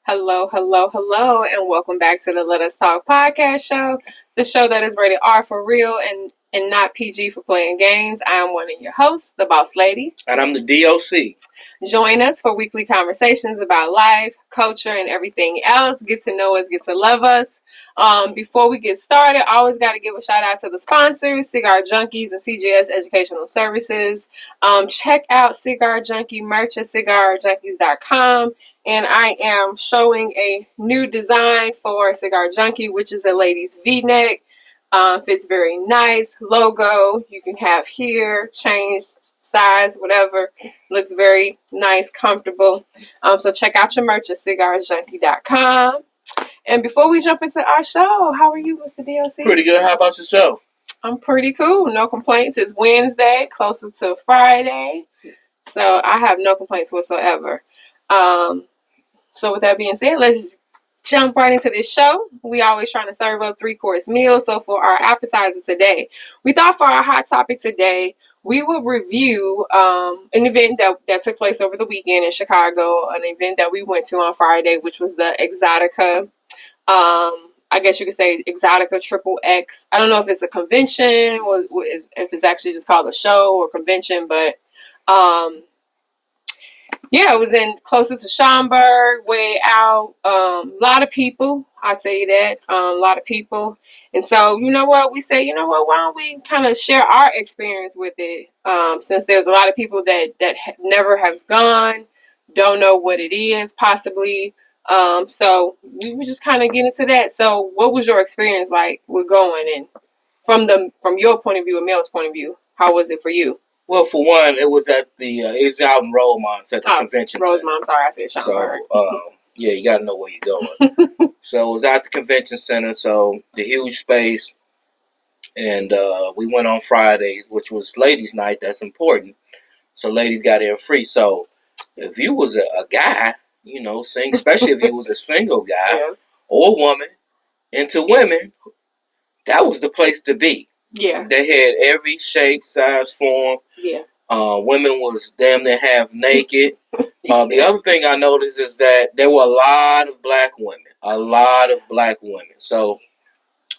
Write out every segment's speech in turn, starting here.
Hello, hello, hello, and welcome back to the Let Us Talk podcast show, the show that is rated R for real and not PG for playing games. I am one of your hosts, the Boss Lady. And I'm the D.O.C. Join us for weekly conversations about life, culture, and everything else. Get to know us, get to love us. Before we get started, I always got to give a shout out to the sponsors, Cigar Junkies and CGS Educational Services. Check out Cigar Junkie merch at cigarjunkies.com. And I am showing a new design for Cigar Junkie, which is a ladies V-neck. Fits very nice. Logo you can have here, change size, whatever. Looks very nice, comfortable. So check out your merch at cigarjunkie.com. And before we jump into our show, how are you, Mr. D.O.C? Pretty good. How about yourself? I'm pretty cool. No complaints. It's Wednesday, closer to Friday. So I have no complaints whatsoever. So with that being said, let's jump right into this show. We always trying to serve up 3-course meals. So for our appetizer today, we thought for our hot topic today, we will review an event that took place over the weekend in Chicago, an event that we went to on Friday, which was the Exotica. I guess you could say Exotica Triple X. I don't know if it's a convention or if it's actually just called a show or convention, but yeah, it was closer to Schaumburg, way out. A lot of people, I'll tell you that. A lot of people. And so, you know what? We say, you know what? Why don't we kind of share our experience with it? Since there's a lot of people that never has gone, don't know what it is, possibly. So we would just kind of get into that. So what was your experience like with going? And from your point of view, a male's point of view, how was it for you? Well, for one, it was at it was out in Rosemont at the convention center. Rosemont, sorry, I said Schaumburg. So, yeah, you got to know where you're going. So it was at the convention center, so the huge space. And we went on Fridays, which was ladies' night. That's important. So ladies got in free. So if you was a guy, especially if you was a single guy or woman into women, that was the place to be. Yeah. They had every shape, size, form. Yeah. Women was damn near half naked. The other thing I noticed is that there were a lot of black women. So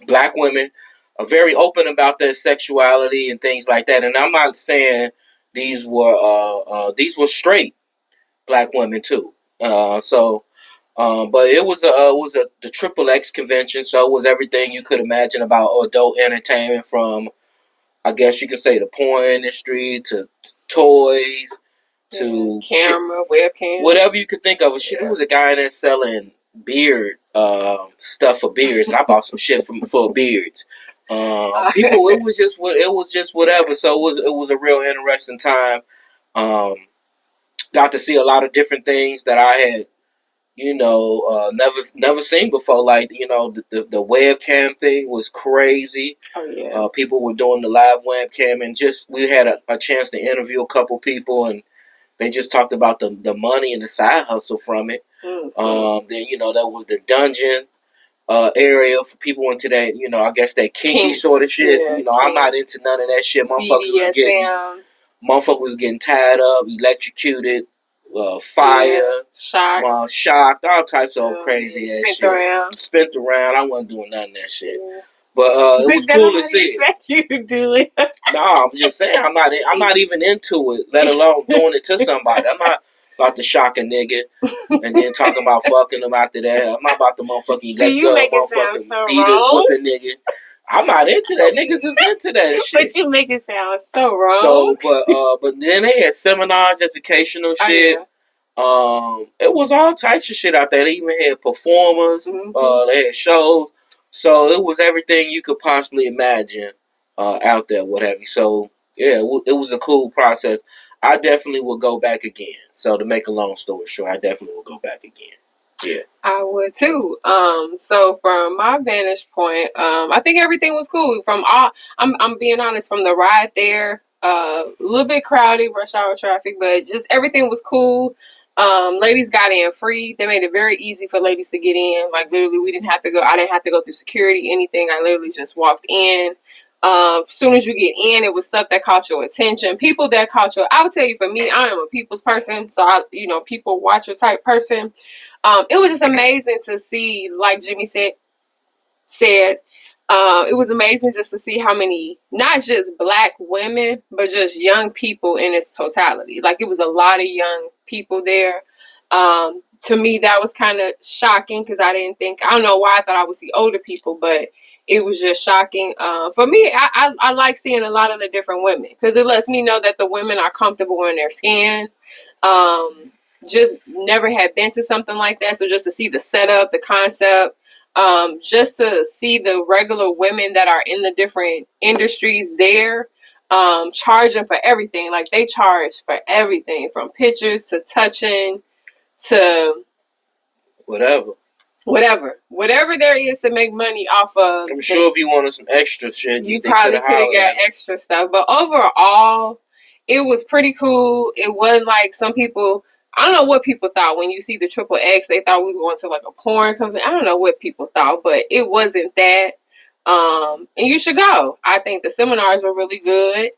black women are very open about their sexuality and things like that. And I'm not saying these were straight black women too. But it was the Triple X convention, so it was everything you could imagine about adult entertainment, from, I guess you could say, the porn industry to toys to camera, webcam, whatever you could think of. There was a guy there selling beard stuff for beards, and I bought some shit for beards. People, it was just whatever. So it was a real interesting time. Got to see a lot of different things that I had never seen before. Like, the webcam thing was crazy. Oh yeah. People were doing the live webcam, and we had a chance to interview a couple people, and they just talked about the money and the side hustle from it. Mm-hmm. Then that was the dungeon area for people into that, I guess that kinky sort of shit. Yeah, I'm not into none of that shit. Motherfuckers was getting tied up, electrocuted. Fire, shocked, all types of crazy ass shit. Spent around. I wasn't doing none of that shit. Yeah. But it was cool to see. Expect you to do it. No, I'm just saying I'm not even into it, let alone doing it to somebody. I'm not about to shock a nigga and then talking about fucking them after that. I'm not about to motherfucking beat a whooping nigga. I'm not into that. Niggas is into that shit. But you make it sound so wrong. So, but then they had seminars, educational shit. Yeah. It was all types of shit out there. They even had performers. Mm-hmm. They had shows. So it was everything you could possibly imagine out there, what have you. So yeah, it was a cool process. I definitely will go back again. So to make a long story short, I definitely will go back again. Yeah. I would too. So from my vantage point, I think everything was cool. I'm being honest, from the ride there, a little bit crowded, rush hour traffic, but just everything was cool. Ladies got in free. They made it very easy for ladies to get in. Like literally, I didn't have to go through security, anything. I literally just walked in. As soon as you get in, it was stuff that caught your attention. People that caught your, I would tell you, for me, I am a people's person. So people watcher type person. It was just amazing to see, like Jimmy said, it was amazing just to see how many, not just black women, but just young people in its totality. Like it was a lot of young people there. To me, that was kind of shocking because I don't know why I thought I would see older people, but it was just shocking. For me, I like seeing a lot of the different women because it lets me know that the women are comfortable in their skin. Just never had been to something like that. So just to see the setup, the concept, just to see the regular women that are in the different industries there, charging for everything. Like they charge for everything from pictures to touching to whatever there is to make money off of. I'm sure if you wanted some extra shit, you probably could have got extra stuff. But overall, it was pretty cool. It wasn't like some people. I don't know what people thought when you see the Triple X. They thought we was going to like a porn company. I don't know what people thought, but it wasn't that. And you should go. I think the seminars were really good.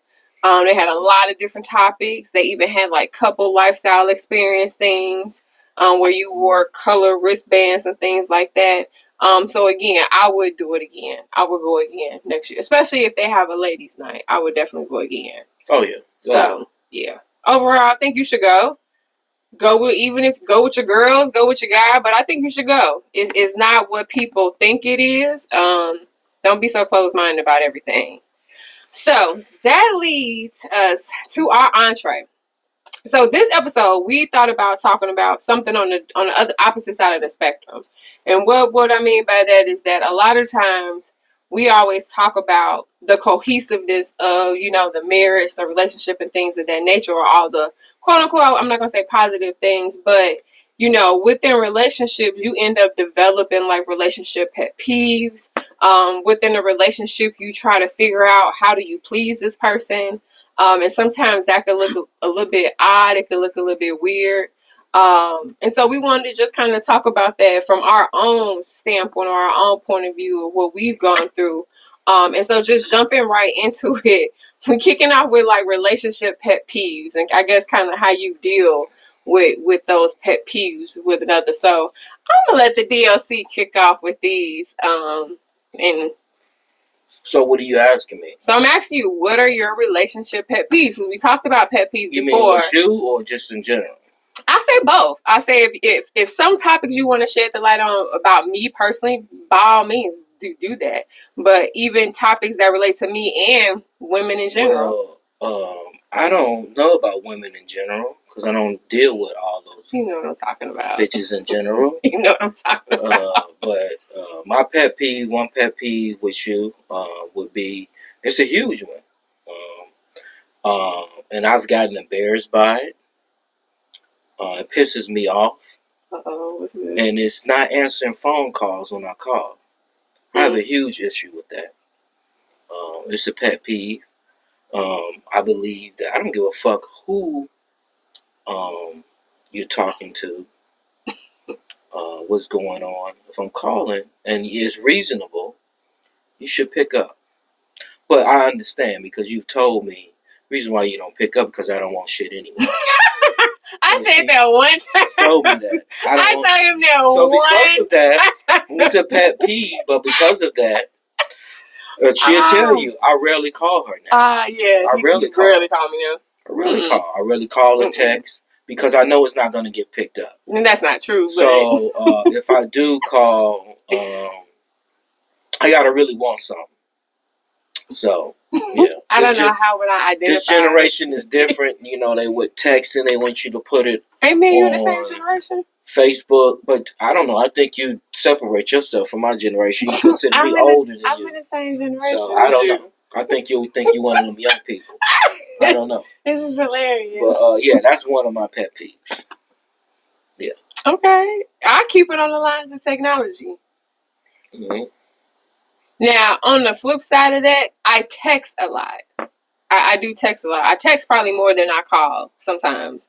They had a lot of different topics. They even had like couple lifestyle experience things, where you wore color wristbands and things like that. So again, I would do it again. I would go again next year, especially if they have a ladies' night. I would definitely go again. Oh yeah. So yeah, overall, I think you should go. Go with your girls, go with your guy, but I think you should go. It's not what people think it is. Don't be so closed-minded about everything. So that leads us to our entree. So this episode, we thought about talking about something on the other opposite side of the spectrum. And what I mean by that is that a lot of times we always talk about the cohesiveness of, the marriage, the relationship, and things of that nature, or all the quote unquote, I'm not going to say positive things, but within relationships, you end up developing like relationship pet peeves. Within a relationship, you try to figure out how do you please this person. And sometimes that could look a little bit odd. It could look a little bit weird. And so we wanted to just kind of talk about that from our own standpoint or our own point of view of what we've gone through. And so just jumping right into it, we're kicking off with like relationship pet peeves and I guess kind of how you deal with those pet peeves with another. So I'm going to let the D.O.C kick off with these. And so what are you asking me? So I'm asking you, what are your relationship pet peeves? Because we talked about pet peeves you before. You mean with you or just in general? I say both. I say if some topics you want to shed the light on about me personally, by all means, do that. But even topics that relate to me and women in general. Well, I don't know about women in general because I don't deal with all those. You know what I'm talking about. Bitches in general. You know what I'm talking about. But my pet peeve, one pet peeve with you would be, it's a huge one. And I've gotten embarrassed by it. It pisses me off. What's this? And it's not answering phone calls when I call. I have a huge issue with that. It's a pet peeve. I believe that I don't give a fuck who you're talking to, what's going on. If I'm calling and it's reasonable, you should pick up. But I understand because you've told me the reason why you don't pick up because I don't want shit anyway. I said that one time. Told me that. I told him that so one because of that, it's a pet peeve. But because of that, she'll tell you I rarely call her now. Yeah. I rarely call me now. I rarely call. I rarely call or text because I know it's not going to get picked up. And that's not true. So if I do call, I gotta really want something. So yeah, I don't know how would I identify. This generation is different. They would text and they want you to put it. Hey man, you're the same generation. Facebook, but I don't know. I think you separate yourself from my generation. You consider me older than you. I'm in the same generation. So I don't know. I think you one of them young people. I don't know. This is hilarious. But yeah, that's one of my pet peeves. Yeah. Okay. I keep it on the lines of technology. Mm-hmm. Now, on the flip side of that, I text a lot. I do text a lot. I text probably more than I call sometimes.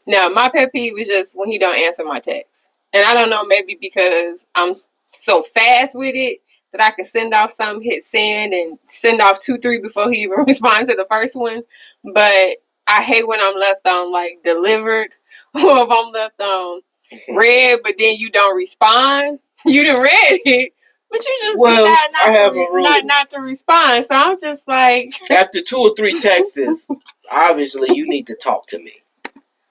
Now, my pet peeve is just when he don't answer my text. And I don't know, maybe because I'm so fast with it that I can send off something, hit send, and send off 2, 3 before he even responds to the first one. But I hate when I'm left on, like, delivered, or if I'm left on read, but then you don't respond. You didn't read it, but you just decide not to respond. So I'm just like, after 2 or 3 texts, obviously you need to talk to me.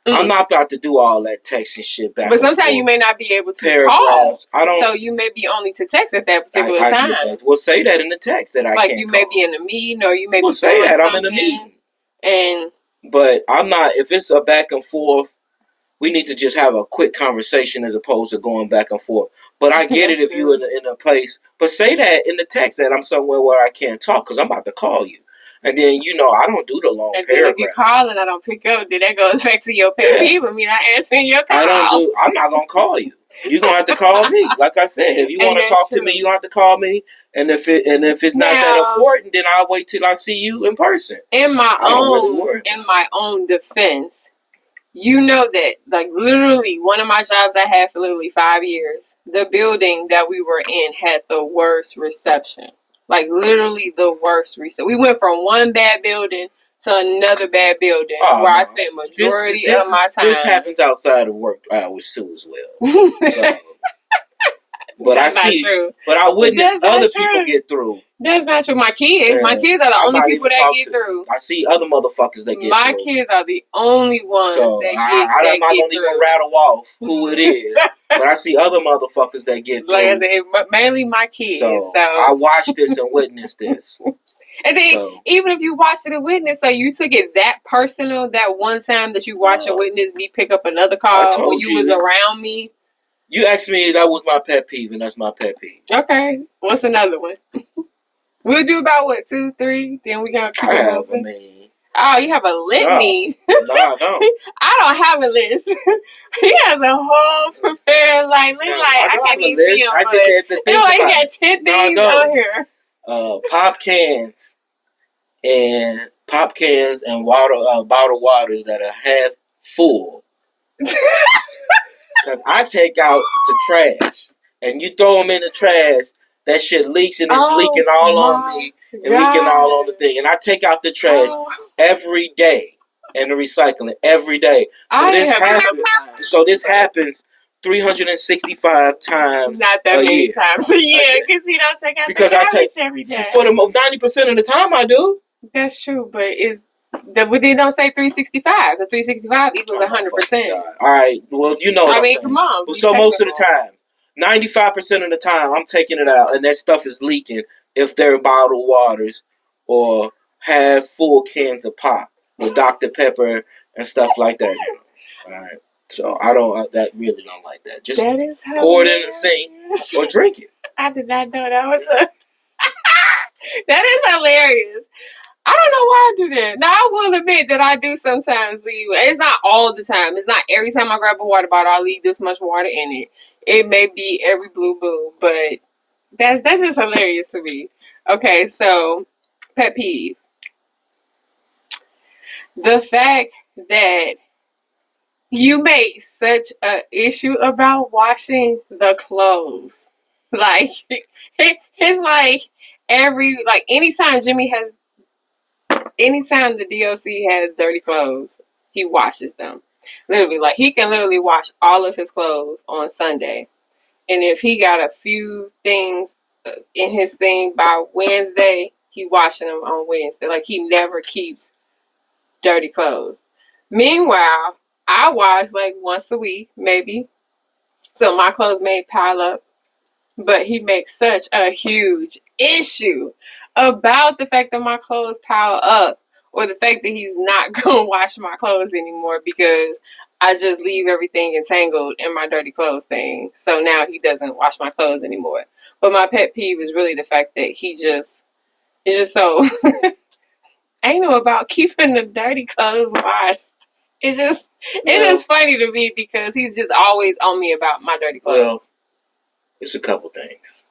I'm not about to do all that texting shit back. But sometimes you may not be able to paragraphs. Call. So you may be only to text at that particular time. I get that. We'll say that in the text that I can't. Like you may be in a meeting, or you may be say that I'm in a meeting. But I'm not. If it's a back and forth, we need to just have a quick conversation as opposed to going back and forth. But I get it if you're in a place. But say that in the text that I'm somewhere where I can't talk because I'm about to call you. And then, I don't do the long paragraph. And then if you call and I don't pick up, then that goes back to your pet peeve with me not answering your call. I'm not going to call you. You're going to have to call me. Like I said, if you want to talk to me, you're going to have to call me. And if it's not that important, then I'll wait till I see you in person. In my own defense, you know that, like, literally, one of my jobs I had for literally 5 years, the building that we were in had the worst reception. Like, literally the worst reception. We went from one bad building to another bad building where I spent majority of my time. This happens outside of work hours, too, as well. So, but I witness other people get through. That's not true. My kids are the only people that get through. I see other motherfuckers that get through. My kids are the only ones that get through. I'm not going to even rattle off who it is. But I see other motherfuckers that get through. Like I said, mainly my kids. So I watched this and witnessed this. And then, even if you watched it and witnessed, so you took it that personal that one time that you watched and witnessed me pick up another call when you was around me. You asked me that was my pet peeve, and that's my pet peeve. Okay. What's another one? We'll do about, 2, 3? Then we got to keep it moving. Oh, you have a litany? No, I don't. I don't have a list. He has a whole prepared, I can't even see him. I just had to think about he got 10 things on here. Pop cans and water, bottled waters that are half full. Because I take out the trash, and you throw them in the trash, that shit leaks, and it's leaking all on me, and leaking all on the thing. And I take out the trash every day, and the recycling every day. So this happens 365 times. Not that many times. So because he don't take out the garbage every day. For the 90% of the time, I do. That's true, but they don't say 365 because 365 equals 100%. All right, well, come on. So most of the time, 95% of the time, I'm taking it out, and that stuff is leaking if they're bottled waters or have full cans of pop with Dr. Pepper and stuff like that. All right, so I really don't like that. Just pour it in the sink or drink it. I did not know that was that is hilarious. I don't know why I do that. Now, I will admit that I do sometimes leave. It's not all the time. It's not every time I grab a water bottle, I leave this much water in it. It may be every blue moon, but that's just hilarious to me. Okay, so pet peeve. The fact that you made such an issue about washing the clothes. Like, it's like anytime the D.O.C has dirty clothes, he washes them. Literally, he can literally wash all of his clothes on Sunday. And if he got a few things in his thing by Wednesday, he washing them on Wednesday. He never keeps dirty clothes. Meanwhile, I wash once a week, maybe. So my clothes may pile up. But he makes such a huge issue about the fact that my clothes pile up, or the fact that he's not going to wash my clothes anymore because I just leave everything entangled in my dirty clothes thing. So now he doesn't wash my clothes anymore. But my pet peeve is really the fact that he is just so anal about keeping the dirty clothes washed It's just funny to me because he's just always on me about my dirty clothes. Well, it's a couple things.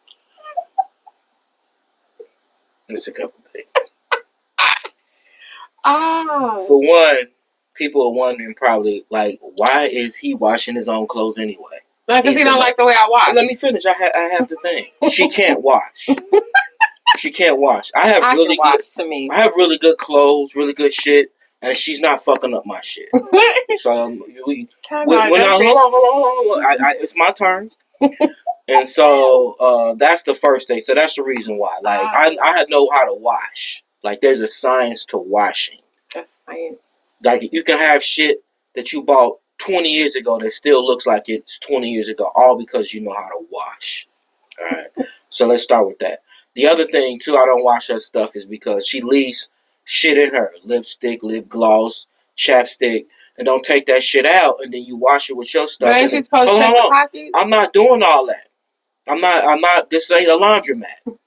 For one, people are wondering probably, like, why is he washing his own clothes anyway? Because he don't like the way I wash. Let me finish. I have the thing. She can't wash. She can't wash. I have really good clothes, really good shit, and she's not fucking up my shit. So hold on. It's my turn. And so that's the first thing. So that's the reason why. Like I know how to wash. Like there's a science to washing. That's science. Like you can have shit that you bought 20 years ago that still looks like it's 20 years ago, all because you know how to wash. All right. So let's start with that. The other thing too, I don't wash her stuff is because she leaves shit in her lipstick, lip gloss, chapstick, and don't take that shit out, and then you wash it with your stuff. But ain't you supposed to check the pockets? I'm not doing all that. I'm not. This ain't a laundromat.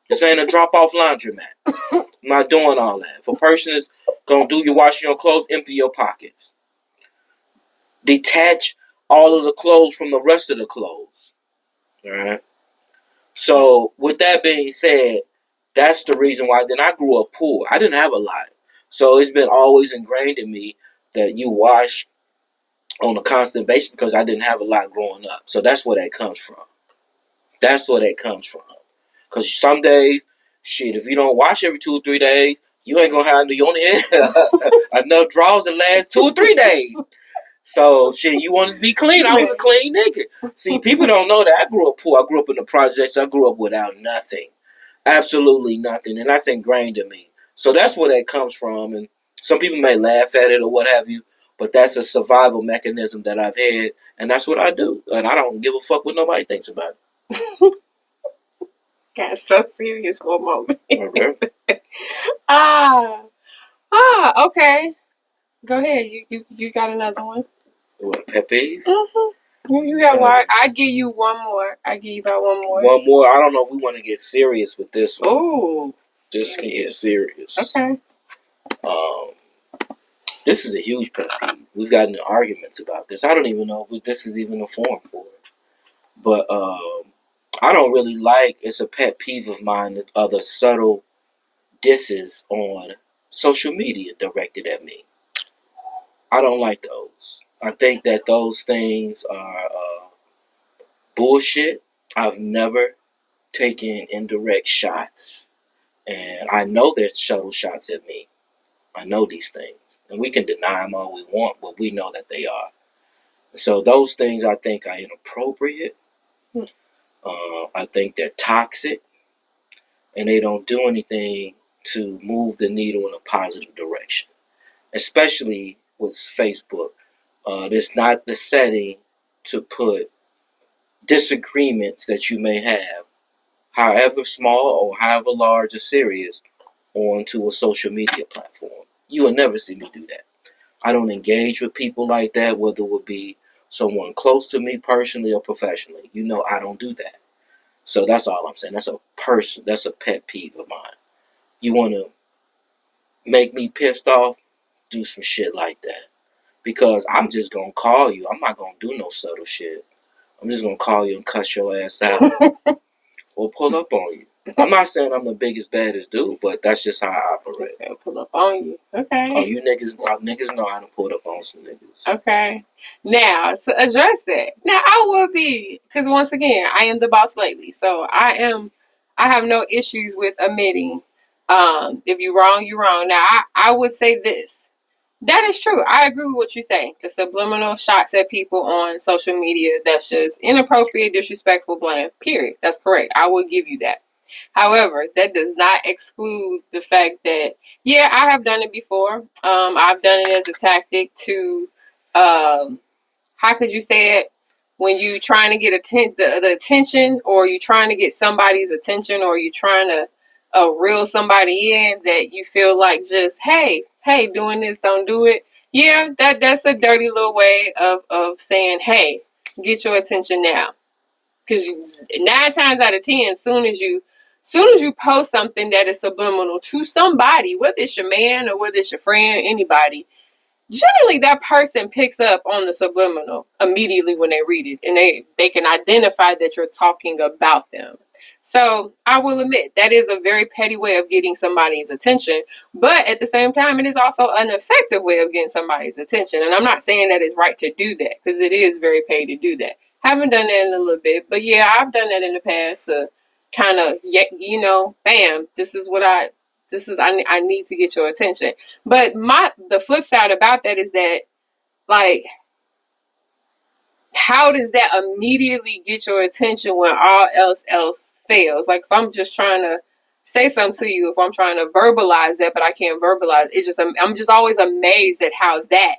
This ain't a drop-off laundromat. I'm not doing all that. If a person is gonna do your washing your clothes, empty your pockets. Detach all of the clothes from the rest of the clothes. All right. So with that being said, that's the reason why. Then I grew up poor. I didn't have a lot, so it's been always ingrained in me that you wash on a constant basis because I didn't have a lot growing up. So that's where that comes from. Because some days, shit, if you don't wash every 2 or 3 days, you ain't gonna have enough drawers to last 2 or 3 days. So, shit, you want to be clean. I was a clean nigga. See, people don't know that I grew up poor. I grew up in the projects. I grew up without nothing. Absolutely nothing. And that's ingrained in me. So that's where that comes from. And some people may laugh at it or what have you, but that's a survival mechanism that I've had. And that's what I do. And I don't give a fuck what nobody thinks about it. Got so serious for a moment. Okay. Okay. Go ahead. You got another one. What, pet peeve? Mm-hmm. You got one. I give you one more. I give you about one more. One more. I don't know if we want to get serious with this one. Ooh. This can get serious. Okay. This is a huge pet peeve. We've gotten into arguments about this. I don't even know if this is even a form for it. But I don't really like, it's a pet peeve of mine, the subtle disses on social media directed at me. I don't like those. I think that those things are bullshit. I've never taken indirect shots. And I know there's subtle shots at me. I know these things. And we can deny them all we want, but we know that they are. So those things I think are inappropriate. I think they're toxic. And they don't do anything to move the needle in a positive direction. Especially with Facebook. It's not the setting to put disagreements that you may have, however small or however large or serious, onto a social media platform. You will never see me do that. I don't engage with people like that, whether it would be someone close to me personally or professionally. You know I don't do that. So that's all I'm saying. That's a pet peeve of mine. You want to make me pissed off? Do some shit like that. Because I'm just going to call you. I'm not going to do no subtle shit. I'm just going to call you and cuss your ass out. Or pull up on you. I'm not saying I'm the biggest, baddest dude, but that's just how I operate. They'll pull up on you. Okay. Oh, you niggas know how to pull up on some niggas. Okay. Now, to address that. Now, I would be, because once again, I am the boss lately. So I have no issues with admitting, if you're wrong, you're wrong. Now, I would say this. That is true. I agree with what you say. The subliminal shots at people on social media, that's just inappropriate, disrespectful, bland. Period. That's correct. I will give you that. However, that does not exclude the fact that, yeah, I have done it before. I've done it as a tactic to, how could you say it? When you trying to get the attention, or you trying to get somebody's attention, or you trying to reel somebody in that you feel like just, hey, doing this, don't do it. Yeah, that's a dirty little way of saying, hey, get your attention now. Because 9 times out of 10, soon as you post something that is subliminal to somebody, whether it's your man or whether it's your friend, anybody, generally that person picks up on the subliminal immediately when they read it, and they can identify that you're talking about them. So I will admit that is a very petty way of getting somebody's attention, but at the same time, it is also an effective way of getting somebody's attention. And I'm not saying that it's right to do that, because it is very petty to do that. Haven't done that in a little bit, but yeah, I've done that in the past to kind of, bam, I need to get your attention. But the flip side about that is that, like, how does that immediately get your attention when all else fails? Like, if I'm just trying to say something to you, if I'm trying to verbalize that, but I can't verbalize it, I'm just always amazed at how that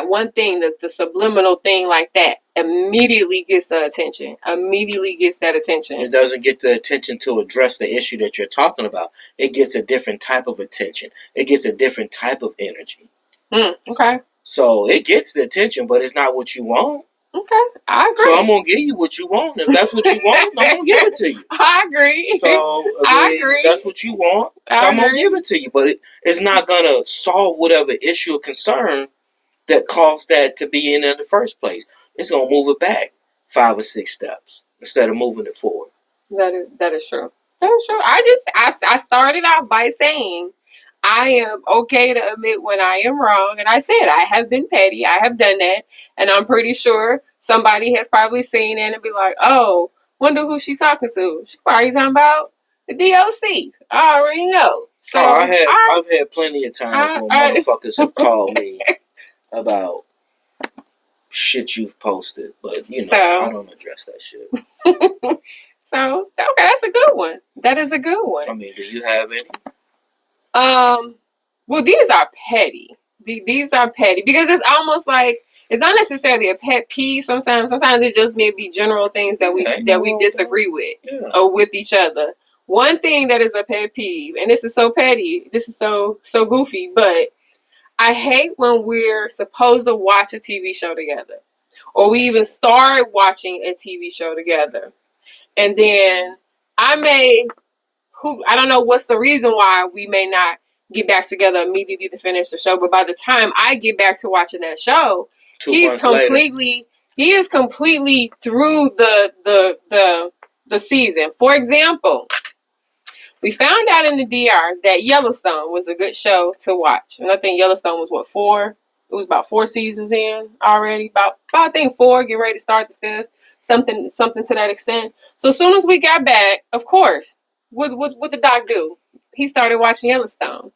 one thing, that the subliminal thing like that, immediately gets the attention. Immediately gets that attention. It doesn't get the attention to address the issue that you're talking about. It gets a different type of attention. It gets a different type of energy. Okay. So it gets the attention, but it's not what you want. Okay, I agree. So I'm gonna give you what you want. If that's what you want, I'm gonna give it to you. I agree. So I agree. If that's what you want, I'm gonna give it to you. But it's not gonna solve whatever issue or concern that caused that to be in the first place. It's gonna move it back 5 or 6 steps instead of moving it forward. That is true. That is true. I started out by saying I am okay to admit when I am wrong, and I said I have been petty. I have done that, and I'm pretty sure somebody has probably seen it and be like, "Oh, wonder who she's talking to." She's probably talking about the D.O.C. I already know. So I've had plenty of times when motherfuckers have called me about shit you've posted, but I don't address that shit. So okay, that's a good one. That is a good one. I mean, do you have any? Well, these are petty. These are petty because it's almost like it's not necessarily a pet peeve. Sometimes it just may be general things that we disagree with or with each other. One thing that is a pet peeve, and this is so petty, this is so goofy, but I hate when we're supposed to watch a TV show together, or we even start watching a TV show together, and then I don't know what's the reason why we may not get back together immediately to finish the show, but by the time I get back to watching that show, he is completely through the season. For example, we found out in the DR that Yellowstone was a good show to watch. And I think Yellowstone was 4? It was about 4 seasons in already. About I think 4, getting ready to start the 5th. Something to that extent. So as soon as we got back, of course, what the doc do? He started watching Yellowstone.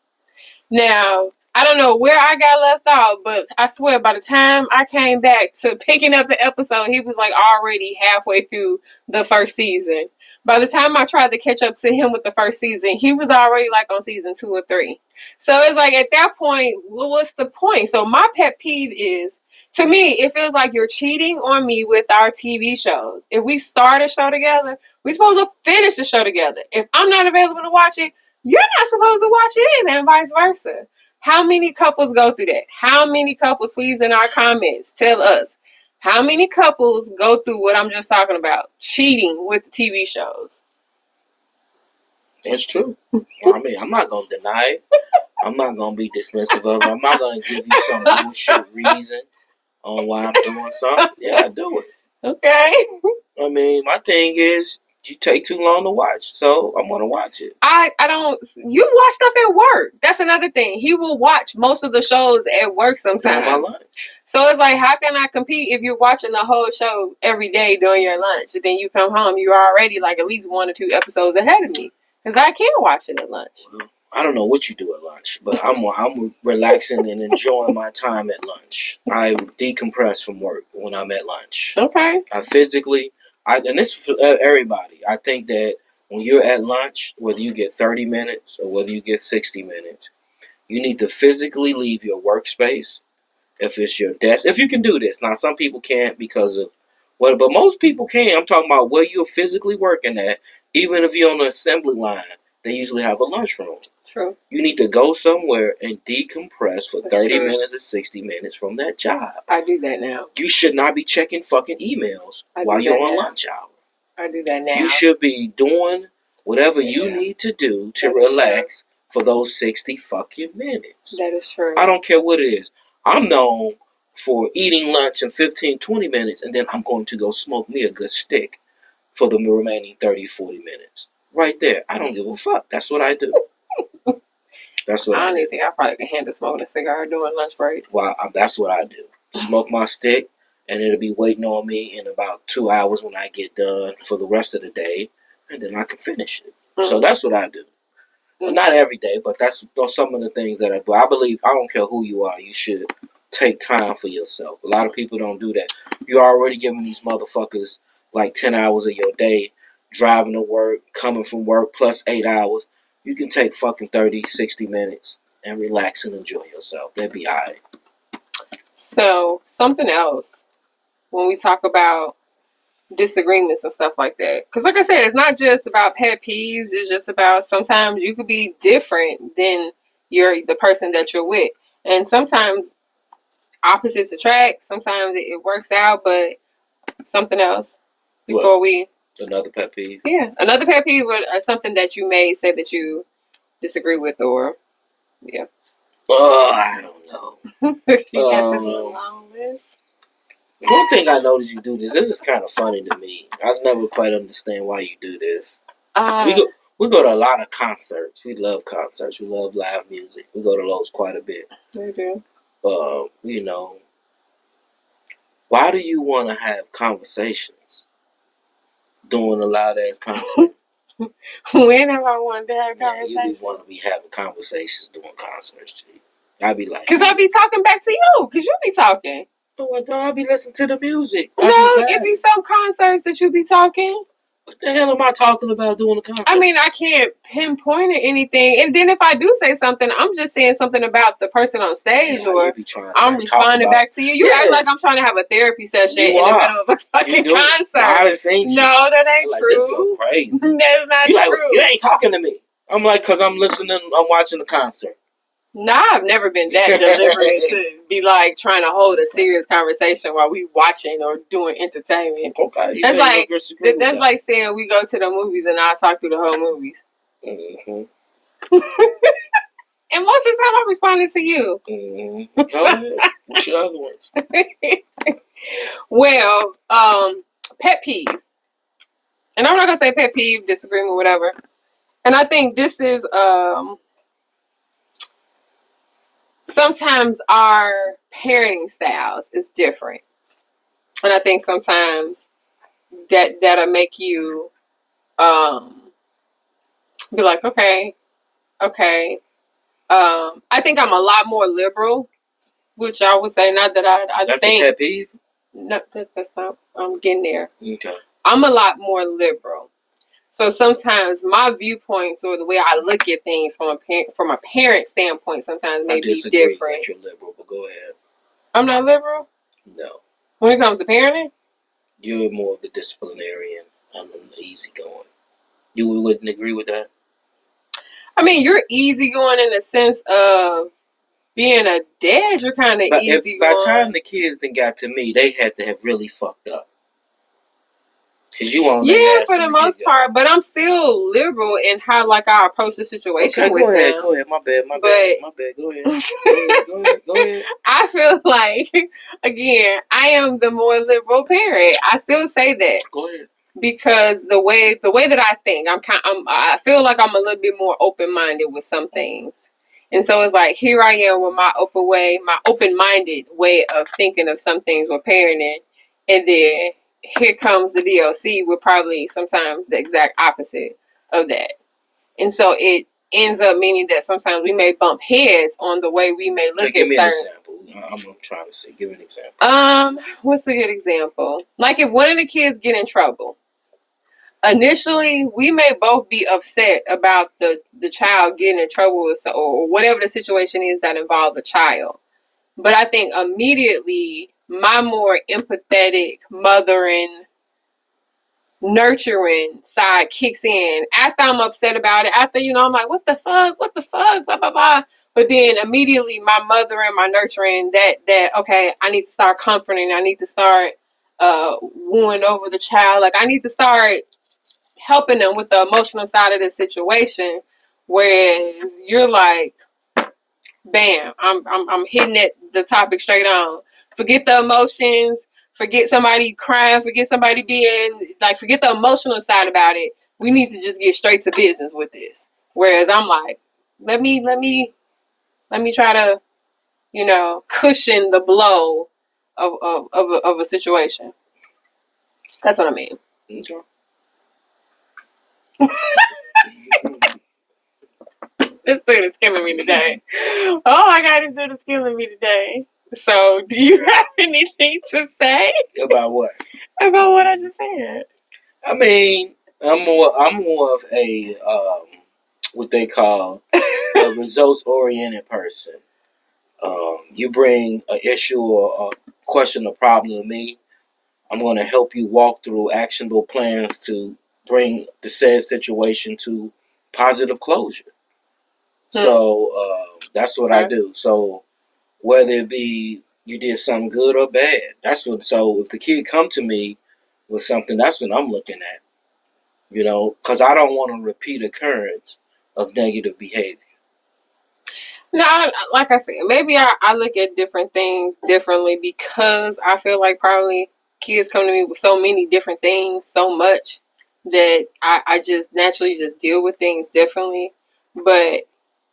Now, I don't know where I got left off, but I swear by the time I came back to picking up an episode, he was like already halfway through the first season. By the time I tried to catch up to him with the first season, he was already like on season 2 or 3. So it's like at that point, what's the point? So my pet peeve is, to me, it feels like you're cheating on me with our TV shows. If we start a show together, we're supposed to finish the show together. If I'm not available to watch it, you're not supposed to watch it either, and vice versa. How many couples go through that? How many couples, please, in our comments, tell us. How many couples go through what I'm just talking about? Cheating with TV shows. It's true. I mean, I'm not going to deny it. I'm not going to be dismissive of it. I'm not going to give you some bullshit reason on why I'm doing something. Yeah, I do it. Okay. I mean, my thing is, you take too long to watch, so I'm gonna watch it. I don't. You watch stuff at work. That's another thing. He will watch most of the shows at work sometimes. During my lunch. So it's like, how can I compete if you're watching the whole show every day during your lunch, and then you come home, you're already like at least 1 or 2 episodes ahead of me, because I can't watch it at lunch. Well, I don't know what you do at lunch, but I'm relaxing and enjoying my time at lunch. I decompress from work when I'm at lunch. Okay. And this is for everybody. I think that when you're at lunch, whether you get 30 minutes or whether you get 60 minutes, you need to physically leave your workspace. If it's your desk, if you can do this. Now, some people can't because of what, but most people can. I'm talking about where you're physically working at. Even if you're on the assembly line, they usually have a lunchroom. True. You need to go somewhere and decompress for 30 minutes or 60 minutes from that job. I do that now. You should not be checking fucking emails while you're on lunch hour. I do that now. You should be doing whatever you need to do to relax for those 60 fucking minutes. That is true. I don't care what it is. I'm known for eating lunch in 15, 20 minutes, and then I'm going to go smoke me a good stick for the remaining 30, 40 minutes. Right there. I don't give a fuck. That's what I do. That's what I don't do. even think I probably can handle smoking a cigar during lunch break. Well, that's what I do. Smoke my stick, and it'll be waiting on me in about 2 hours when I get done for the rest of the day, and then I can finish it. So that's what I do. Well, not every day, but those some of the things that I do. I believe, I don't care who you are, you should take time for yourself. A lot of people don't do that. You're already giving these motherfuckers like 10 hours of your day, driving to work, coming from work, plus 8 hours. You can take fucking 30, 60 minutes and relax and enjoy yourself. That'd be all right. So, something else, when we talk about disagreements and stuff like that, because like I said, it's not just about pet peeves, it's just about sometimes you could be different than the person that you're with, and sometimes opposites attract, sometimes it works out. But something else before another pet peeve? Yeah, another pet peeve, or something that you may say that you disagree with, or yeah. I don't know. You got this little long list. One thing I noticed you do this. This is kind of funny to me. I never quite understand why you do this. We go to a lot of concerts. We love concerts. We love live music. We go to those quite a bit. We do. You know, why do you want to have conversations during a loud ass concert? When have I wanted to have conversations? You be want to be having conversations during concerts. I'd be like, because I be talking back to you, because you be talking. No, I don't. I be listening to the music. No, it be some concerts that you be talking. What the hell am I talking about doing the concert? I mean, I can't pinpoint anything. And then if I do say something, I'm just saying something about the person on stage, or I'm responding back to you. You act like I'm trying to have a therapy session in the middle of a fucking concert. I done seen you. No, that ain't like, true. Crazy. That's not true. Like, you ain't talking to me. I'm like, because I'm listening, I'm watching the concert. Nah, I've never been that deliberate to be like trying to hold a serious conversation while we watching or doing entertainment. Okay, that's like saying we go to the movies and I talk through the whole movies. Mm-hmm. And most of the time I'm responding to you. Mm-hmm. Go ahead. What's your other ones? Well, pet peeve. And I'm not gonna say pet peeve, disagreement, whatever. And I think this is sometimes our parenting styles is different. And I think sometimes that'll make you be like, okay. I think I'm a lot more liberal, which I would say, not that I that's think. That's a pet peeve? No, that's not. I'm getting there. Okay. I'm a lot more liberal. So sometimes my viewpoints or the way I look at things from a parent standpoint sometimes may be different. That you're liberal, but go ahead. I'm not liberal? No. When it comes to parenting? You're more of the disciplinarian. I'm the easygoing. You wouldn't agree with that? I mean, you're easygoing in the sense of being a dad. You're kind of easygoing. By the time the kids then got to me, they had to have really fucked up. Cause you on for the most part, but I'm still liberal in how I approach the situation with them. Go ahead. My bad. Go ahead. I feel like, again, I am the more liberal parent. I still say that. Go ahead. Because the way that I think, I feel like I'm a little bit more open-minded with some things. And so it's like, here I am with my open-minded way of thinking of some things with parenting, and then here comes the D.O.C. with probably sometimes the exact opposite of that. And so it ends up meaning that sometimes we may bump heads on the way we may look at certain... Give me an example. I'm trying to see. Give me an example. What's a good example? Like if one of the kids get in trouble, initially we may both be upset about the child getting in trouble or whatever the situation is that involves the child. But I think immediately my more empathetic, mothering, nurturing side kicks in after I'm upset about it. After, I'm like, what the fuck, blah, blah, blah. But then immediately my mothering, my nurturing, that okay, I need to start comforting. I need to start wooing over the child. Like, I need to start helping them with the emotional side of the situation. Whereas you're like, bam, I'm hitting it the topic straight on. Forget the emotions, forget somebody crying, forget somebody being like, forget the emotional side about it. We need to just get straight to business with this. Whereas I'm like, let me try to, cushion the blow of a situation. That's what I mean. Okay. This dude is killing me today. Oh my God, this dude is killing me today. So, do you have anything to say About what? about what I just said? I mean, I'm more of a what they call a results oriented person. You bring an issue or a question or problem to me, I'm going to help you walk through actionable plans to bring the said situation to positive closure. So that's what I do. So whether it be you did something good or bad, that's what. So if the kid come to me with something, that's what I'm looking at. Because I don't want a repeat occurrence of negative behavior. No, like I said, maybe I look at different things differently because I feel like probably kids come to me with so many different things, so much that I just naturally just deal with things differently. But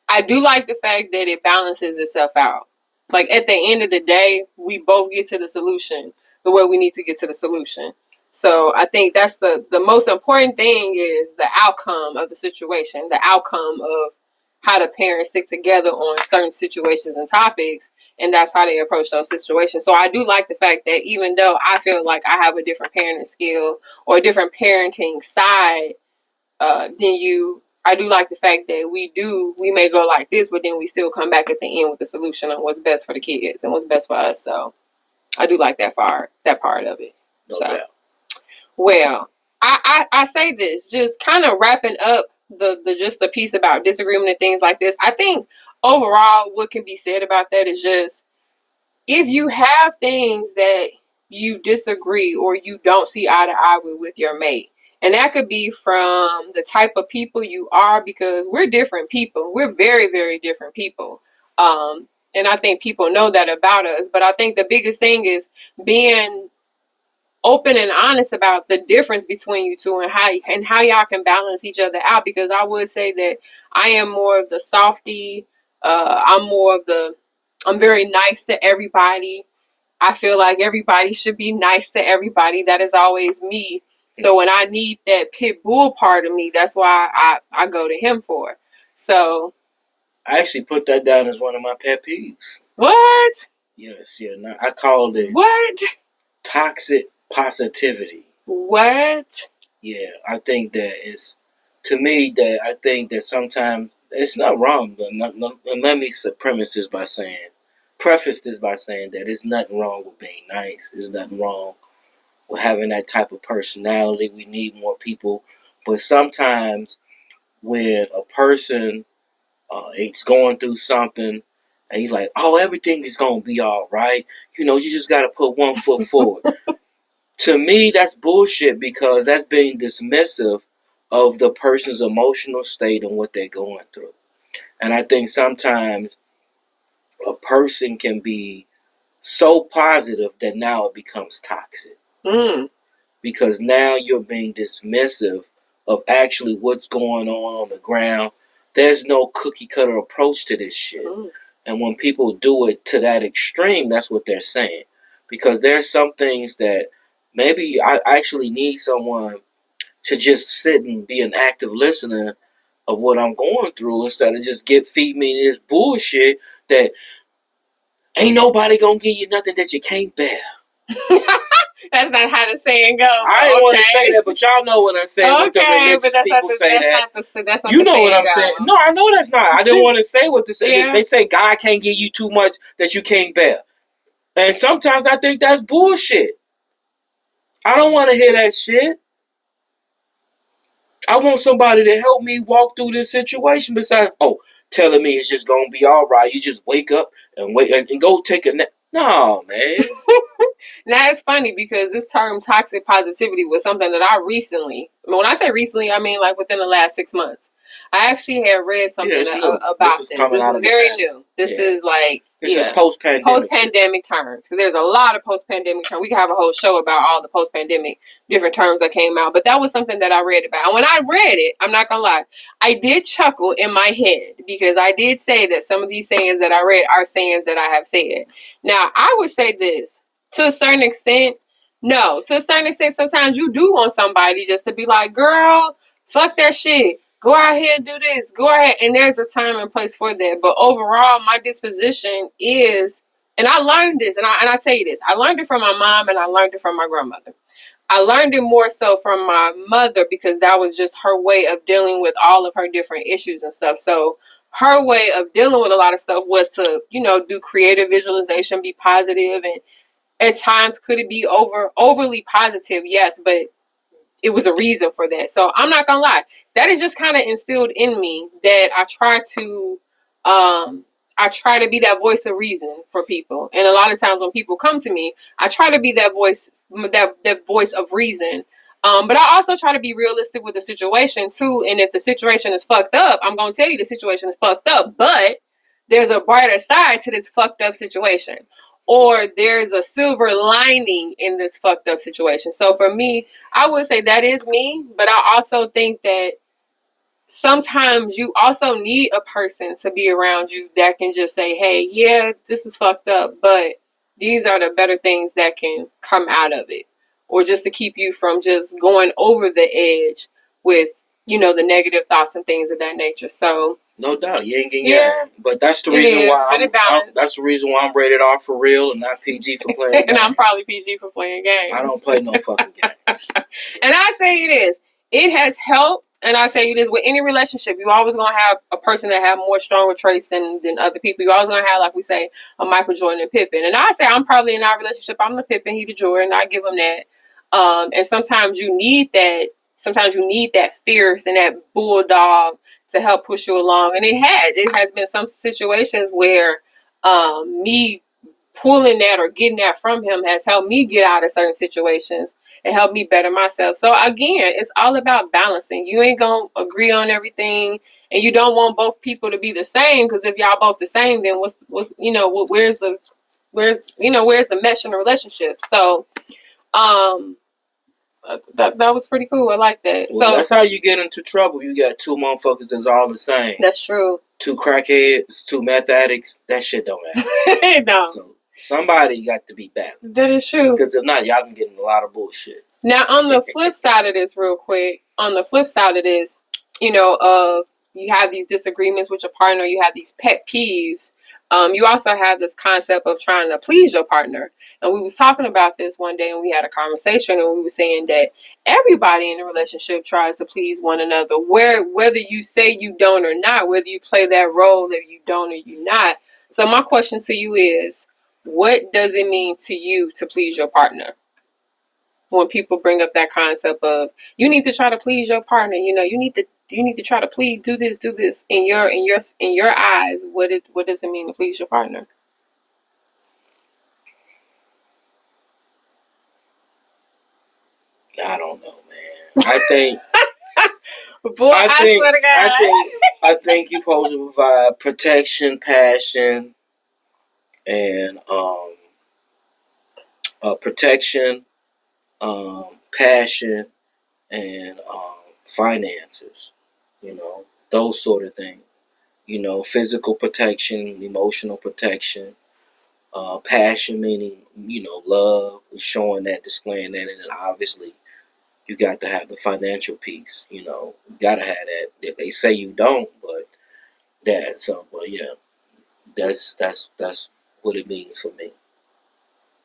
I do like the fact that it balances itself out. Like at the end of the day, we both get to the solution the way we need to get to the solution. So I think that's the most important thing is the outcome of the situation, the outcome of how the parents stick together on certain situations and topics, and that's how they approach those situations. So I do like the fact that even though I feel like I have a different parenting skill or a different parenting side than you, I do like the fact that we may go like this, but then we still come back at the end with the solution on what's best for the kids and what's best for us. So I do like that part of it. Okay. Well, I say this, just kind of wrapping up the piece about disagreement and things like this. I think overall what can be said about that is just if you have things that you disagree or you don't see eye to eye with your mate, and that could be from the type of people you are, because we're different people. We're very, very different people. And I think people know that about us. But I think the biggest thing is being open and honest about the difference between you two and how y'all can balance each other out. Because I would say that I am more of the softy. I'm very nice to everybody. I feel like everybody should be nice to everybody. That is always me. So when I need that pit bull part of me, that's why I go to him for. So I actually put that down as one of my pet peeves. What? Yes, yeah. No, I called it What? Toxic positivity. What? Yeah, I think that it's to me that I think that sometimes it's not wrong, but let me preface this by saying that it's nothing wrong with being nice. There's nothing wrong with having that type of personality. We need more people, but sometimes when a person is going through something and he's like, "Oh, everything is gonna be all right," you just got to put one foot forward. To me, that's bullshit because that's being dismissive of the person's emotional state and what they're going through. And I think sometimes a person can be so positive that now it becomes toxic. Because now you're being dismissive of actually what's going on the ground. There's no cookie cutter approach to this shit. And when people do it to that extreme, that's what they're saying. Because there's some things that maybe I actually need someone to just sit and be an active listener of what I'm going through instead of just feed me this bullshit that ain't nobody gonna give you nothing that you can't bear. That's not how the saying goes. I didn't want to say that, but y'all know what I'm saying. What the religious people say that. You know what I'm saying. No, I know that's not. I didn't want to say what to say. Yeah. They say God can't give you too much that you can't bear. And sometimes I think that's bullshit. I don't want to hear that shit. I want somebody to help me walk through this situation besides, telling me it's just going to be all right. You just wake up and go take a nap. No, man. Now, it's funny because this term toxic positivity was something that I recently, when I say recently, I mean like within the last 6 months, I actually had read something about this. This is very new. This is like this is post-pandemic terms. So there's a lot of post-pandemic terms. We can have a whole show about all the post-pandemic different terms that came out. But that was something that I read about. And when I read it, I'm not gonna lie, I did chuckle in my head because I did say that some of these sayings that I read are sayings that I have said. Now, I would say this to a certain extent. No, to a certain extent, sometimes you do want somebody just to be like, girl, fuck that shit. Go out here and do this. Go ahead. And there's a time and place for that. But overall, my disposition is, and I learned this, and I tell you this, I learned it from my mom and I learned it from my grandmother. I learned it more so from my mother because that was just her way of dealing with all of her different issues and stuff. So her way of dealing with a lot of stuff was to, do creative visualization, be positive, and at times could it be overly positive? Yes, but it was a reason for that. So I'm not gonna lie, that is just kind of instilled in me that I try to be that voice of reason for people. And a lot of times when people come to me, I try to be that voice of reason. But I also try to be realistic with the situation too. And if the situation is fucked up, I'm gonna tell you the situation is fucked up. But there's a brighter side to this fucked up situation. Or there's a silver lining in this fucked up situation. So for me, I would say that is me, but I also think that sometimes you also need a person to be around you that can just say, hey, yeah, this is fucked up, but these are the better things that can come out of it. Or just to keep you from just going over the edge with, the negative thoughts and things of that nature. So no doubt, yeah. But that's the reason why I'm rated R for real and not PG for playing games. And I'm probably PG for playing games. I don't play no fucking games. And I tell you this, it has helped. And I tell you this, with any relationship, you always gonna have a person that have more stronger traits than other people. You always gonna have, like we say, a Michael Jordan and Pippen. And I say I'm probably in our relationship, I'm the Pippen, he the Jordan. I give him that. And sometimes you need that. Sometimes you need that fierce and that bulldog to help push you along. And it has been some situations where me pulling that or getting that from him has helped me get out of certain situations and help me better myself. So again, it's all about balancing. You ain't gonna agree on everything, and you don't want both people to be the same, because if y'all both the same, then where's the mesh in the relationship? So that was pretty cool. I like that. Well, so that's how you get into trouble. You got two motherfuckers that's all the same. That's true. Two crackheads, two meth addicts. That shit don't happen. No. So somebody got to be balanced. That is true. Because if not, y'all can get in a lot of bullshit. Now, on the flip side of this, real quick, you have these disagreements with your partner, you have these pet peeves. You also have this concept of trying to please your partner. And we was talking about this one day, and we had a conversation, and we were saying that everybody in a relationship tries to please one another, whether you say you don't or not, whether you play that role that you don't or you not. So my question to you is, what does it mean to you to please your partner? When people bring up that concept of you need to try to please your partner, you need to try to please, do this. In your eyes, what does it mean to please your partner? I don't know, man. I think. Boy, I swear to God. I think you're supposed to provide protection, passion, and protection, passion, and finances. Those sort of things. Physical protection, emotional protection, passion meaning love, showing that, displaying that, and then obviously you got to have the financial piece. You gotta have that. They say you don't, but yeah, that's what it means for me.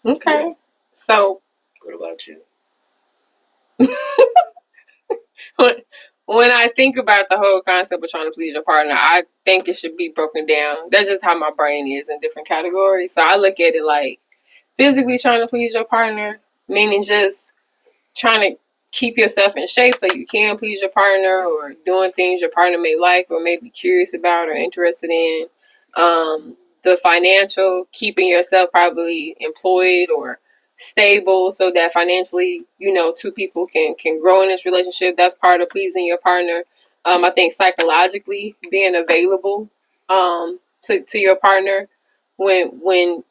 Okay. Yeah. So what about you? When I think about the whole concept of trying to please your partner, I think it should be broken down. That's just how my brain is in different categories. So I look at it like physically trying to please your partner, meaning just trying to keep yourself in shape so you can please your partner, or doing things your partner may like or may be curious about or interested in. The financial, keeping yourself probably employed or stable so that financially, two people can grow in this relationship. That's part of pleasing your partner. I think psychologically being available to your partner when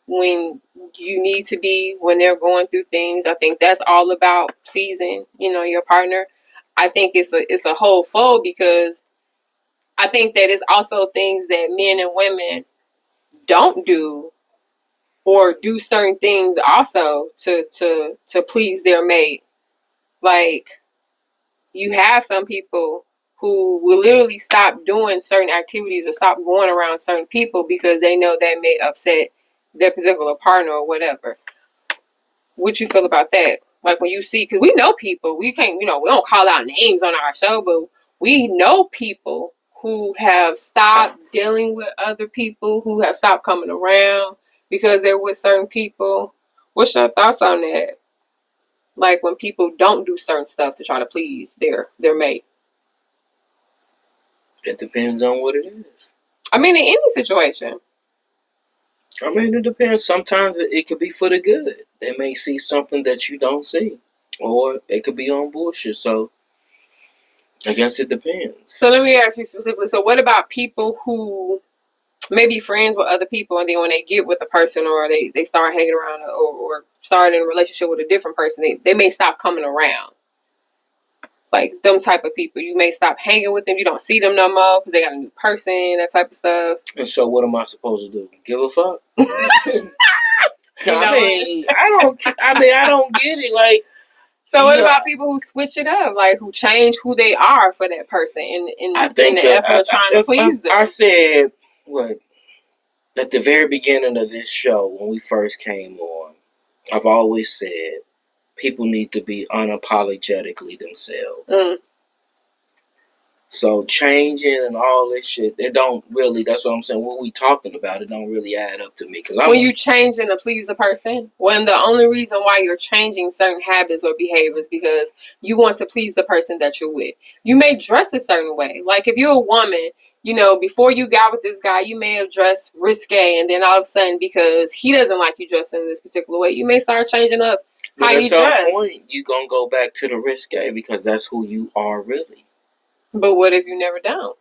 you need to be, when they're going through things. I think that's all about pleasing, your partner. I think it's a whole fold, because I think that it's also things that men and women don't do, or do certain things also to please their mate. Like, you have some people who will literally stop doing certain activities or stop going around certain people because they know that may upset their particular partner or whatever. What you feel about that? Like, when you see, because we know people, we can't, we don't call out names on our show, but we know people who have stopped dealing with other people, who have stopped coming around because they're with certain people. What's your thoughts on that? Like, when people don't do certain stuff to try to please their mate. It depends on what it is. I mean, in any situation. I mean, it depends. Sometimes it could be for the good. They may see something that you don't see, or it could be on bullshit. So, I guess it depends. So let me ask you specifically. So what about people who may be friends with other people, and then when they get with a person, or they start hanging around, or start in a relationship with a different person, they may stop coming around? Like, them type of people, you may stop hanging with them. You don't see them no more because they got a new person, that type of stuff. And so, what am I supposed to do? Give a fuck? I don't get it. Like, so what about people who switch it up, like who change who they are for that person in the effort of trying to please them? I said what at the very beginning of this show when we first came on. I've always said people need to be unapologetically themselves. Mm. So changing and all this shit, it don't really, that's what I'm saying, what we talking about, it don't really add up to me. Cause when you changing to please a person, when the only reason why you're changing certain habits or behaviors because you want to please the person that you're with. You may dress a certain way. Like, if you're a woman, before you got with this guy, you may have dressed risque, and then all of a sudden, because he doesn't like you dressing in this particular way, you may start changing up how you dress. At some point, you're going to go back to the risque because that's who you are really. But what if you never don't?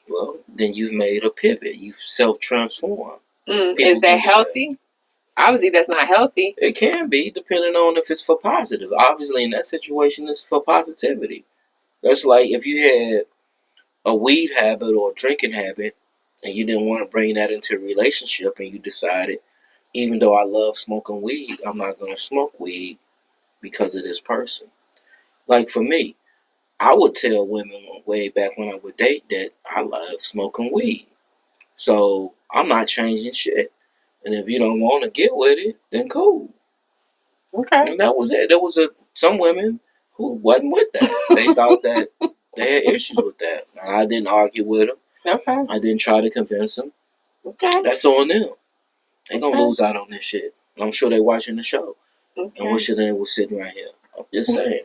Well, then you've made a pivot. You've self-transformed. Is that healthy? Obviously, that's not healthy. It can be, depending on if it's for positive. Obviously, in that situation, it's for positivity. That's like if you had a weed habit or a drinking habit, and you didn't want to bring that into a relationship, and you decided, even though I love smoking weed, I'm not going to smoke weed because of this person. Like, for me, I would tell women way back when I would date that I love smoking weed. So I'm not changing shit. And if you don't want to get with it, then cool. Okay. And that was it. There was some women who wasn't with that. They thought that they had issues with that. And I didn't argue with them. Okay. I didn't try to convince them. Okay. That's on them. They're going to lose out on this shit. And I'm sure they're watching the show. Okay. And wishing they was sitting right here. I'm just saying.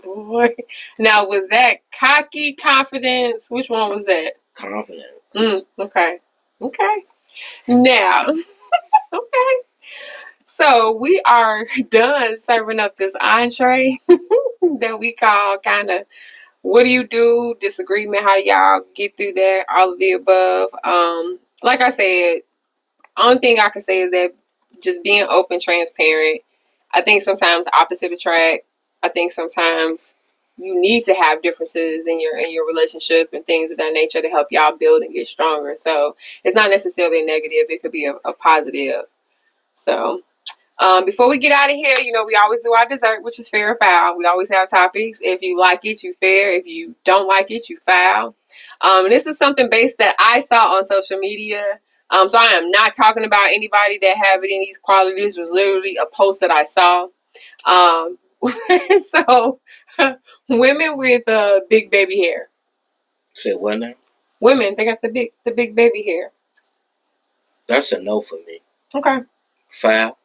Boy. Now, was that cocky, confidence? Which one was that? Confidence. Okay. Now, okay. So we are done serving up this entree that we call kind of, what do you do? Disagreement. How do y'all get through that? All of the above. Like I said, only thing I can say is that just being open, transparent. I think sometimes opposite attract. I think sometimes you need to have differences in your relationship and things of that nature to help y'all build and get stronger. So it's not necessarily a negative. It could be a positive. So before we get out of here, we always do our dessert, which is fair or foul. We always have topics. If you like it, you fair. If you don't like it, you foul. And this is something based that I saw on social media. So I am not talking about anybody that have it in these qualities. It was literally a post that I saw. So women with big baby hair. Say what now? Women, they got the big baby hair. That's a no for me. Okay. Foul.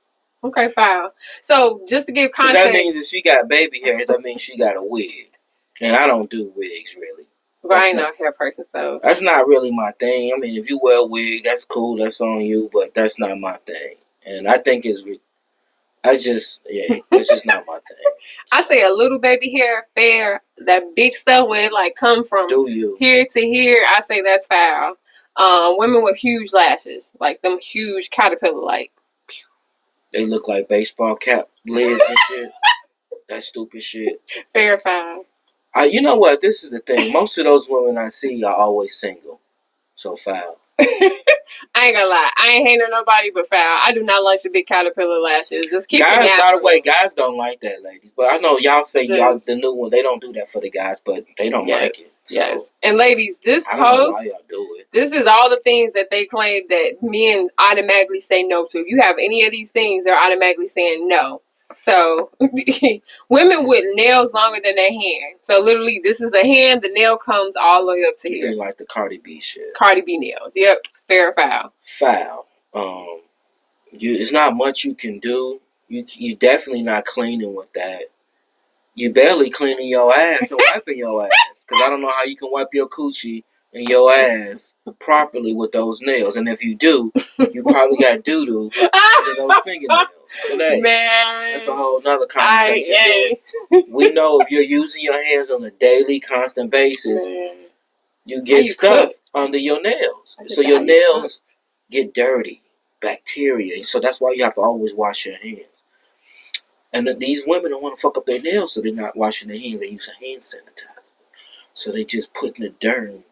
Okay, foul. So just to give context, that means if she got baby hair, that means she got a wig, and I don't do wigs really. But I ain't no hair person, so that's not really my thing. I mean, if you wear a wig, that's cool. That's on you, but that's not my thing. And I think it's that's just not my thing. I say a little baby hair, fair. That big stuff where it like come from here to here, I say that's foul. Women with huge lashes, like them huge caterpillar, like they look like baseball cap lids and shit. That stupid shit. Fair foul. You know what? This is the thing. Most of those women I see are always single. So foul. I ain't gonna lie. I ain't hating on nobody but foul. I do not like the big caterpillar lashes. Just keep guys, it natural. by the way, guys don't like that, ladies. But I know y'all say y'all the new one. They don't do that for the guys, but they don't like it. So. Yes. And ladies, this I don't know why y'all do it. This is all the things that they claim that men automatically say no to. If you have any of these things, they're automatically saying no. So, women with nails longer than their hand. So, literally, this is the hand. The nail comes all the way up to here. Like the Cardi B shit. Cardi B nails. Yep. Fair or foul? Foul. It's not much you can do. You definitely not cleaning with that. You barely cleaning your ass and wiping your ass. Because I don't know how you can wipe your coochie and your ass properly with those nails. And if you do, you probably got doo-doo under those fingernails. But hey, man, that's a whole nother conversation. We know if you're using your hands on a daily, constant basis, you get stuff under your nails. So your nails get dirty, bacteria. So that's why you have to always wash your hands. And these women don't want to fuck up their nails, so they're not washing their hands. They use a hand sanitizer. So they just putting the germs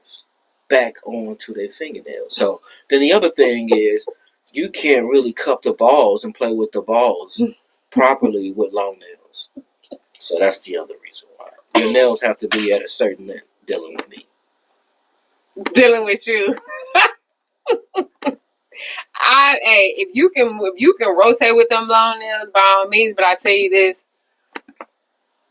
back onto their fingernails. So then the other thing is, you can't really cup the balls and play with the balls properly with long nails. So that's the other reason why. Your nails have to be at a certain length dealing with me. Dealing with you. If you can rotate with them long nails, by all means. But I tell you this,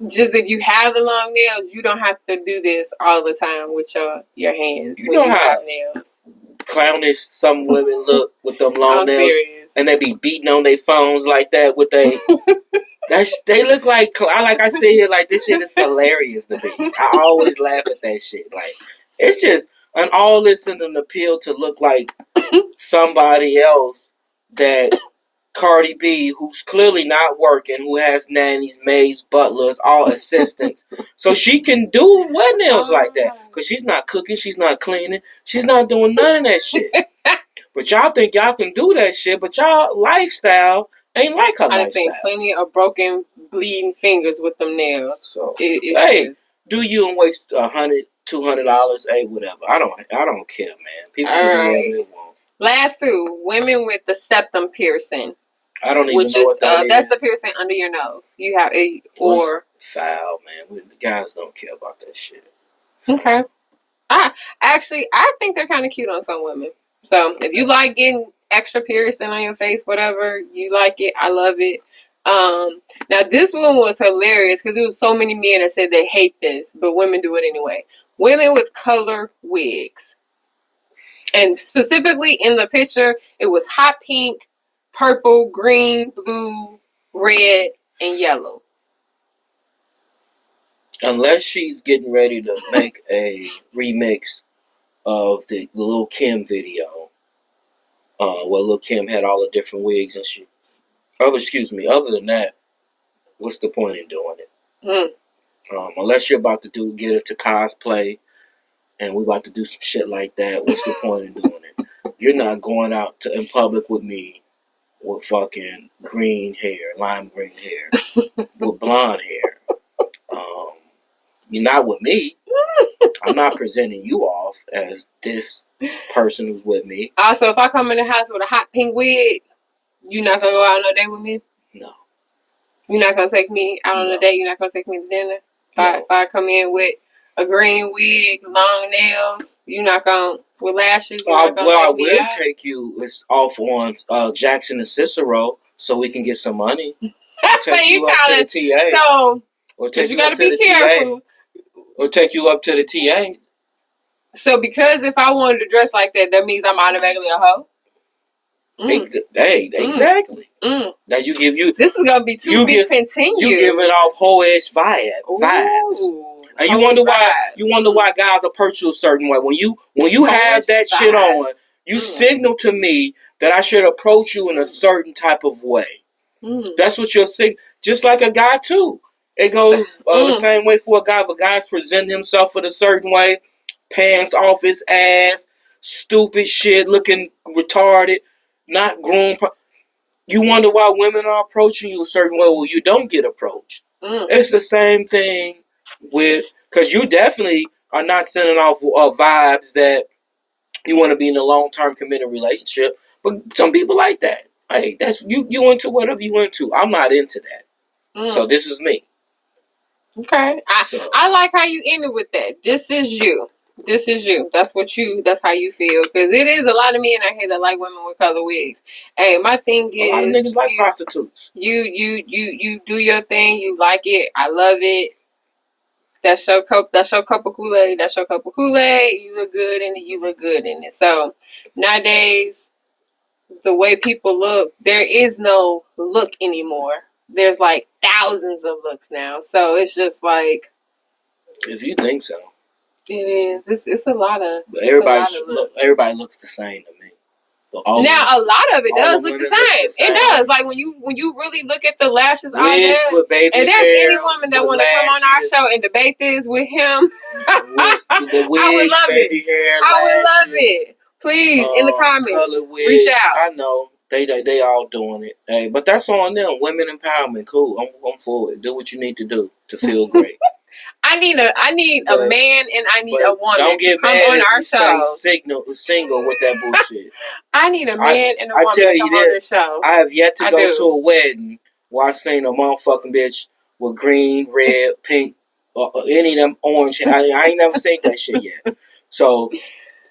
just if you have the long nails, you don't have to do this all the time with your hands. You know how nails. Clownish some women look with them long nails, serious. And they be beating on their phones like that with they. They look like I sit here like this shit is hilarious to me. I always laugh at that shit. Like it's just and all this in an appeal to look like somebody else that Cardi B, who's clearly not working, who has nannies, maids, butlers, all assistants, so she can do wet nails like that because she's not cooking, she's not cleaning, she's not doing none of that shit. But y'all think y'all can do that shit, but y'all lifestyle ain't like her lifestyle. I've seen plenty of broken, bleeding fingers with them nails. So hey, do you and waste $100, $200? Hey, whatever. I don't care, man. People can do whatever they want. Last two, women with the septum piercing. I don't even know what that is. That's the piercing under your nose. You have foul, man. The guys don't care about that shit. Okay. I think they're kind of cute on some women. So if you like getting extra piercing on your face, whatever, you like it, I love it. Now this one was hilarious because it was so many men that said they hate this, but women do it anyway. Women with color wigs. And specifically in the picture, it was hot pink, purple, green, blue, red, and yellow. Unless she's getting ready to make a remix of the Lil' Kim video, where Lil' Kim had all the different wigs and shit. Other than that, what's the point in doing it? Unless you're about to get into cosplay and we're about to do some shit like that, what's the point in doing it? You're not going out in public with me with fucking green hair, lime green hair, with blonde hair. You're not with me. I'm not presenting you off as this person who's with me. Also, if I come in the house with a hot pink wig, you're not going to go out on a date with me? No. You're not going to take me out on a date? You're not going to take me to dinner? If I come in with a green wig, long nails, you're not going to, with lashes, I will take you off on Jackson and Cicero so we can get some money. Take you up to the TA. So, or take you got to be careful. Or take you up to the TA. So because if I wanted to dress like that, that means I'm automatically a hoe? Exactly. Now this is gonna be too big. Continue. You giving off hoe-ish vibes. And you wonder why guys approach you a certain way. When you have that vibes. Shit on, you signal to me that I should approach you in a certain type of way. That's what you're saying. Just like a guy too. It goes the same way for a guy. If a guy's presenting himself in a certain way, pants off his ass, stupid shit, looking retarded, not groomed. You wonder why women are approaching you a certain way. Well, you don't get approached. It's the same thing with, because you definitely are not sending off vibes that you want to be in a long-term committed relationship. But some people like that. Hey, that's you into whatever you into. I'm not into that. So this is me. Okay. I like how you ended with that. This is you. This is you. That's how you feel. Because it is a lot of men out here that like women with color wigs. Hey, my thing is, a lot of niggas like prostitutes. You do your thing. You like it. I love it. That's your cup of Kool-Aid. That's your cup of Kool-Aid. You look good in it. You look good in it. So nowadays, the way people look, there is no look anymore. There's like thousands of looks now. So it's just like, if you think so. It is. It's a lot of. Everybody looks the same to me. So a lot of it does look the same. It does. Like when you really look at the lashes out there, and there's any woman that want to come on our show and debate this with him, I would love it. I would love it. Please, in the comments, reach out. I know they all doing it. Hey, but that's on them. Women empowerment, cool. I'm for it. Do what you need to do to feel great. I need a man and I need a woman don't get to come mad on if our you show. Stay single with that bullshit. I need a man and a woman to come on this show. I have yet to go to a wedding where I seen a motherfucking bitch with green, red, pink, or any of them orange. I ain't never seen that shit yet. So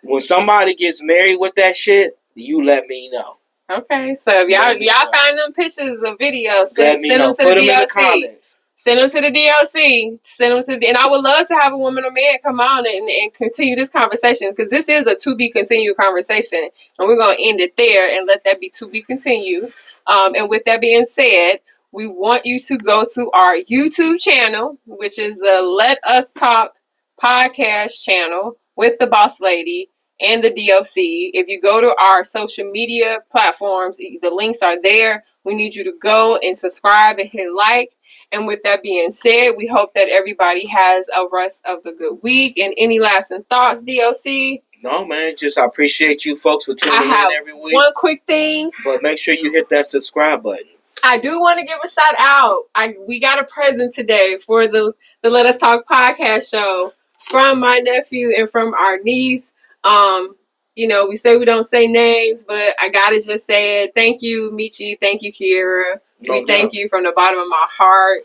when somebody gets married with that shit, you let me know. Okay, so if y'all find them pictures or videos, send them to Put the them in the comments. Send them to the D.O.C. And I would love to have a woman or man come on and continue this conversation, because this is a to be continued conversation, and we're gonna end it there and let that be to be continued. And with that being said, we want you to go to our YouTube channel, which is the Let Us Talk podcast channel with the Boss Lady and the D.O.C. If you go to our social media platforms, the links are there. We need you to go and subscribe and hit like. And with that being said, we hope that everybody has a rest of the good week. And any lasting thoughts, D.O.C.? No, man. Just I appreciate you folks for tuning in every week. One quick thing. But make sure you hit that subscribe button. I do want to give a shout out. We got a present today for the Let Us Talk podcast show from my nephew and from our niece. We say we don't say names, but I gotta just say it. Thank you, Michi. Thank you, Kiera. We thank you from the bottom of my heart.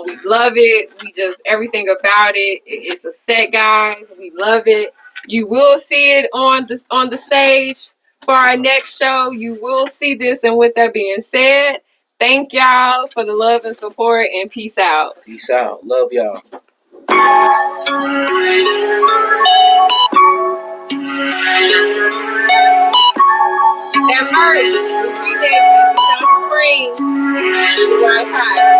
We love it. We just, everything about it. It's a set, guys. We love it. You will see it on the stage for our next show. You will see this. And with that being said, thank y'all for the love and support, and peace out. Peace out. Love y'all. That merch, the screen, where it's hot.